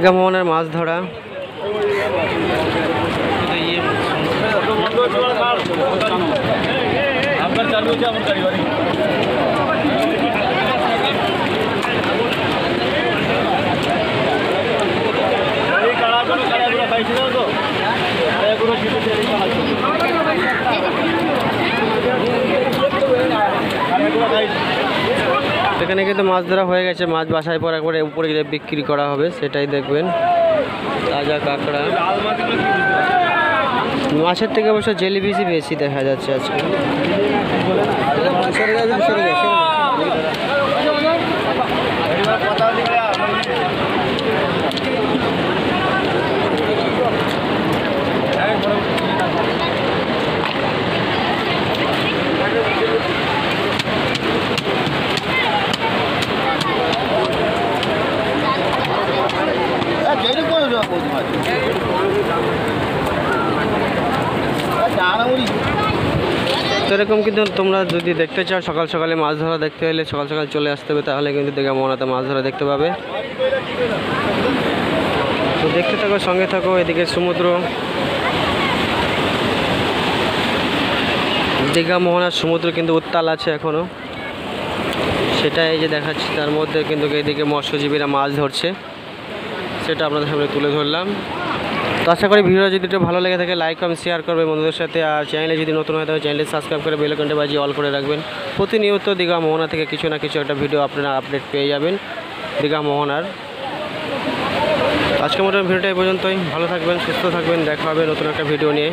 দীঘা মোহনার মাছ ধরা। এখানে কিন্তু মাছ ধরা হয়ে গেছে, মাছ বাসায় পর একবারে উপরে গিয়ে বিক্রি করা হবে, সেটাই দেখবেন। তাজা কাঁকড়া, মাছের থেকে অবশ্য জেলিফিশই বেশি দেখা যাচ্ছে আজকে। তো এরকম কিন্তু তোমরা যদি দেখতে চাও সকাল সকালে মাছ ধরা দেখতে হলে সকাল সকাল চলে আসতে হবে, তাহলে কিন্তু দীঘা মোহনাতে মাছ ধরা দেখতে পাবে। তো দেখতে থাকো, সঙ্গে থাকো। এদিকে সমুদ্র, দীঘা মোহনার সমুদ্র কিন্তু উত্তাল আছে এখনও, সেটাই এই যে দেখাচ্ছি। তার মধ্যে কিন্তু এদিকে মৎস্যজীবীরা মাছ ধরছে, সেটা আপনাদের সামনে তুলে ধরলাম। তো আশা করি ভিডিওটা যদি একটু ভালো লেগে থাকে লাইক কমেন্ট শেয়ার করবে বন্ধুদের সাথে। আর চ্যানেলে যদি নতুন হয় তাহলে চ্যানেলটি সাবস্ক্রাইব করে বেল আইকনটা বাজিয়ে অল করে রাখবেন। প্রতিনিয়ত দীঘা মোহনা থেকে কিছু না কিছু একটা ভিডিও আপনারা আপডেট পেয়ে যাবেন দীঘা মোহনার। আজকের মতো ভিডিওটা এই পর্যন্তই। ভালো থাকবেন, সুস্থ থাকবেন, দেখা হবে নতুন একটা ভিডিও নিয়ে।